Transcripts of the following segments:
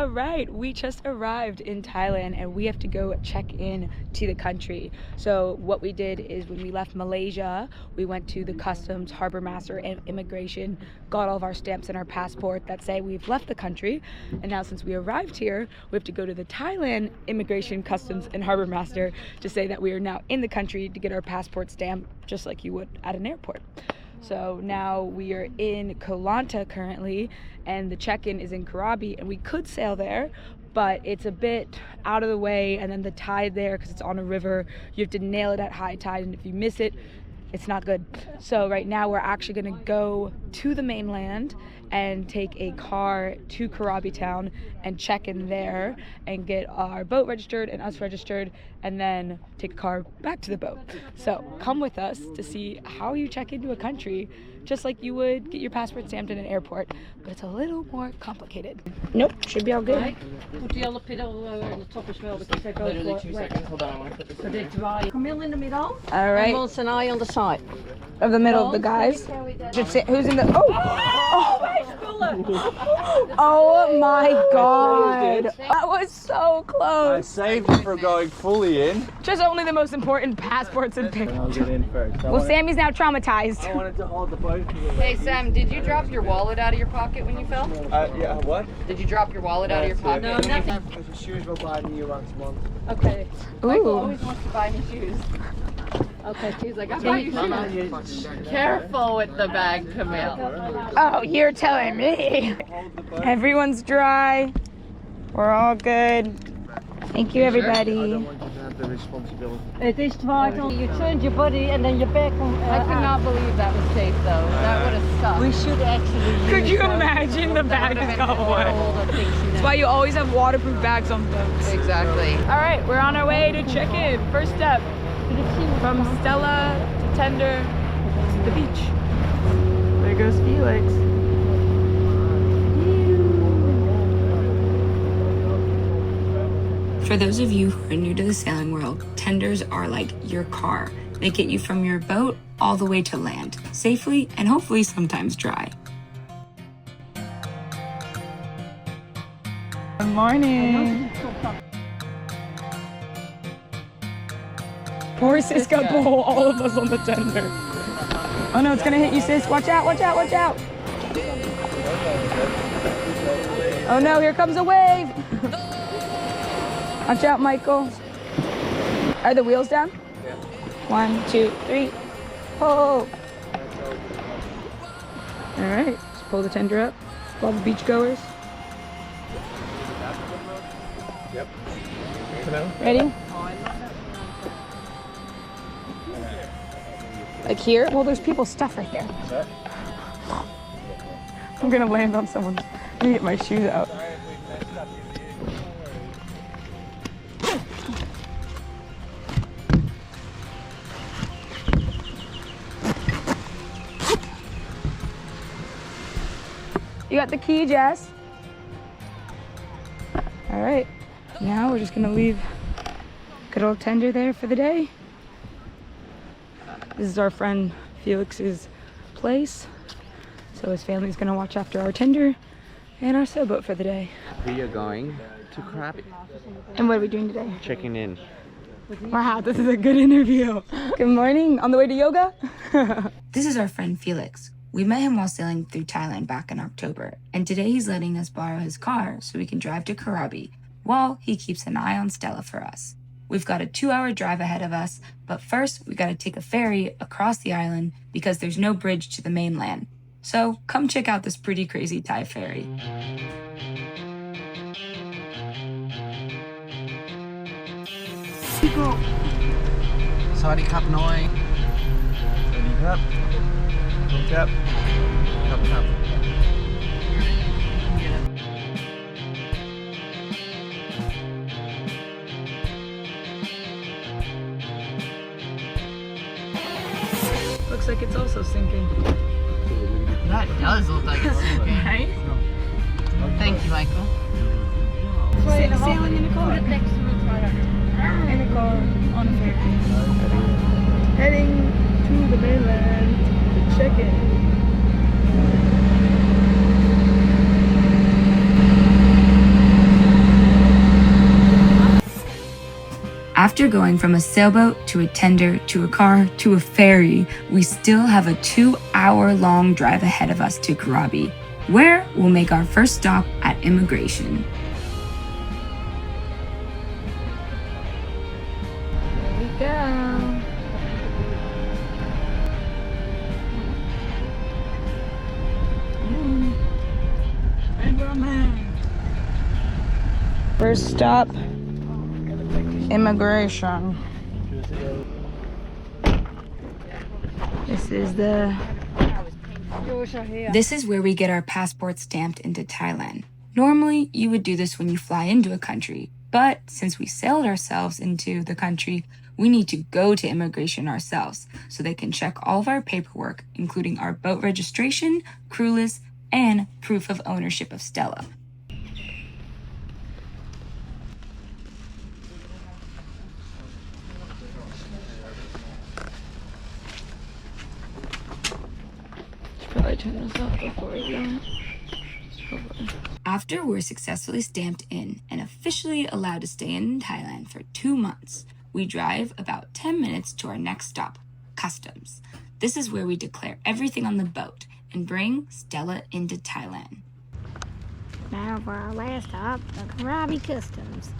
All right, we just arrived in Thailand and we have to go check in to the country. So what we did is when we left Malaysia, we went to the customs, Harbour Master, and immigration, got all of our stamps and our passport that say we've left the country. And now since we arrived here, we have to go to the Thailand immigration, customs, and Harbour Master to say that we are now in the country to get our passport stamp, just like you would at an airport. So now we are in Koh Lanta currently, and the check-in is in Krabi, and we could sail there, but it's a bit out of the way, and then the tide there, because it's on a river, you have to nail it at high tide, and if you miss it, it's not good. So right now we're actually gonna go to the mainland and take a car to Krabi town and check in there and get our boat registered and us registered, and then take a car back to the boat. So come with us to see how you check into a country, just like you would get your passport stamped in an airport, but it's a little more complicated. Nope, should be all good. Put the other pedal on the top as well because they both Literally 2 seconds. Hold on, I want to put this so they're dry. Camille in the middle. All And right, Mons and I on the side. of the middle of the guys. Should say, who's in the, oh my god, that was so I close. saved it for going fully in. Just only the most important passports and pictures. I'll get in first. Well, Sammy's now traumatized. I wanted to hold the boat. Hey Sam, did you drop your wallet out of your pocket when you fell? Yeah, what? Did you drop your wallet out of your pocket? No, nothing. As shoes will buy new once a month. Okay. Michael Ooh. always wants to buy me shoes. Okay. He's like, I bought you shoes. Careful with the bag, Camille. Oh, you're telling me. Everyone's dry. We're all good. Thank you, I everybody. don't want you to have the responsibility. It is vital. You turned your body and then your back on. I cannot believe that was safe though. That would have sucked. We should actually. Could use you those. imagine the That bag would is have been going? horrible to think, you That's know. why you always have waterproof bags on boats. Exactly. All right, we're on our way to check in. First step from Stella to Tender to the beach. There goes Felix. For those of you who are new to the sailing world, tenders are like your car. They get you from your boat all the way to land, safely and hopefully sometimes dry. Good morning. Poor sis got pull all of us on the tender. Oh no, it's gonna hit you, sis. Watch out, watch out, watch out. Oh no, here comes a wave. Watch out, Michael. Are the wheels down? Yeah. 1, 2, 3. Pull. All right, let's pull the tender up. All the beachgoers. Yep. Ready? Like here? Well, there's people's stuff right there. I'm gonna land on someone's. Let me get my shoes out. You got the key, Jess? All right, now we're just gonna leave good old tender there for the day. This is our friend Felix's place. So his family's gonna watch after our tender and our sailboat for the day. We are going to Krabi. And what are we doing today? Checking in. Wow, this is a good interview. Good morning, on the way to yoga? This is our friend Felix. We met him while sailing through Thailand back in October, and today he's letting us borrow his car so we can drive to Krabi while he keeps an eye on Stella for us. We've got a 2-hour drive ahead of us, but first we gotta take a ferry across the island because there's no bridge to the mainland. So come check out this pretty crazy Thai ferry. Sorry, Cup Noi. Cup. Cup. Cup. Cup. Looks like it's also sinking. That does look like it's sinking. Right? Thank you, Michael. Sailing in a car. In a car on a ferry. Heading to the mainland to check in. After going from a sailboat to a tender to a car to a ferry, we still have a 2-hour-long drive ahead of us to Krabi, where we'll make our first stop at immigration. Here we go. First stop, immigration. This is where we get our passport stamped into Thailand. Normally, you would do this when you fly into a country, but since we sailed ourselves into the country, we need to go to immigration ourselves so they can check all of our paperwork, including our boat registration, crew list, and proof of ownership of Stella. Probably turn this off before we go. After we're successfully stamped in and officially allowed to stay in Thailand for 2 months, we drive about 10 minutes to our next stop, customs. This is where we declare everything on the boat and bring Stella into Thailand. Now for our last stop, the Krabi Customs.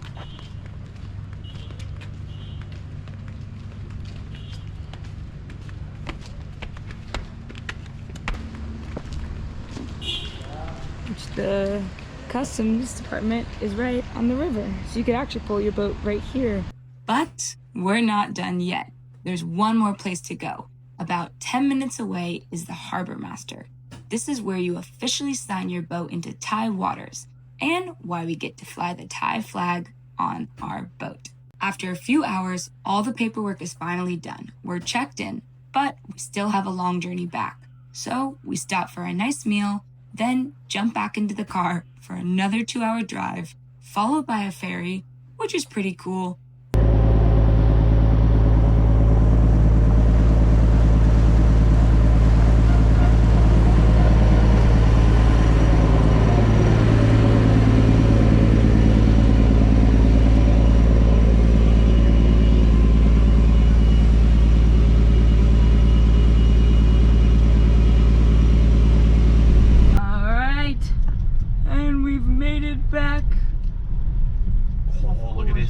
The customs department is right on the river, so you could actually pull your boat right here. But we're not done yet. There's one more place to go. About 10 minutes away is the Harbour Master. This is where you officially sign your boat into Thai waters, and why we get to fly the Thai flag on our boat. After a few hours, all the paperwork is finally done. We're checked in, but we still have a long journey back. So we stop for a nice meal, then jump back into the car for another 2-hour drive, followed by a ferry, which is pretty cool.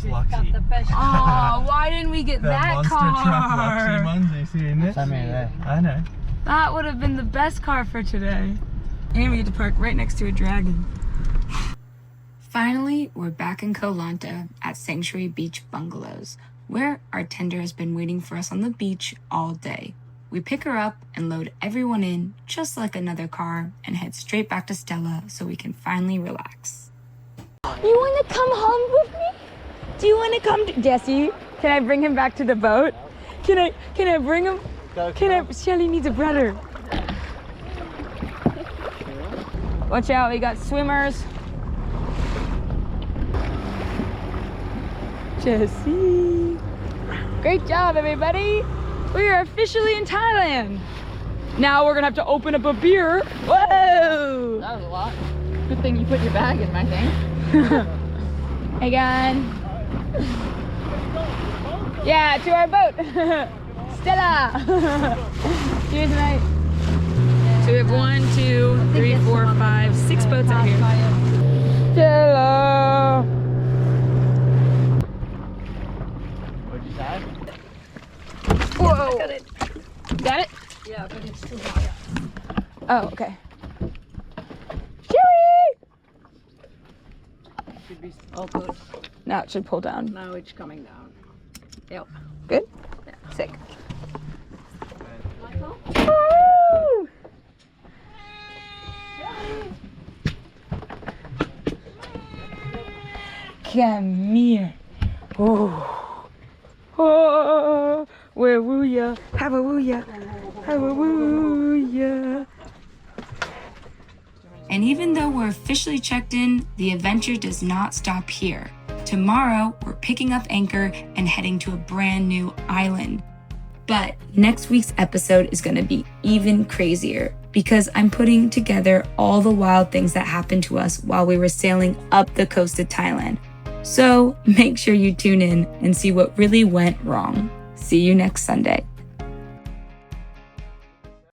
Lucky. Oh, why didn't we get that monster car? truck Luxy ones, you seen this? I know. That would have been the best car for today. And we get to park right next to a dragon. Finally, we're back in Koh Lanta at Sanctuary Beach Bungalows, where our tender has been waiting for us on the beach all day. We pick her up and load everyone in just like another car and head straight back to Stella so we can finally relax. You want to come home with me? Do you want to come to Jesse? Can I bring him back to the boat? Can I bring him? Shelly needs a brother. Watch out, we got swimmers. Jesse. Great job, everybody. We are officially in Thailand. Now we're gonna have to open up a beer. Whoa! That was a lot. Good thing you put your bag in my thing. Again. Yeah, to our boat. Stella. Cheers, mate. So we have 1, 2, 3, 4, 5, 6 boats out here. Stella. What'd you say? Whoa. Got it? Yeah, but it's too high. Oh, okay. Chewy! Should be all good. Now it should pull down. Now it's coming down. Yep. Good? Yeah. Sick. Woo! Come here. Oh. Oh. Where woo ya? Have a woo ya? Have a woo ya? And even though we're officially checked in, the adventure does not stop here. Tomorrow, we're picking up anchor and heading to a brand new island. But next week's episode is going to be even crazier because I'm putting together all the wild things that happened to us while we were sailing up the coast of Thailand. So make sure you tune in and see what really went wrong. See you next Sunday.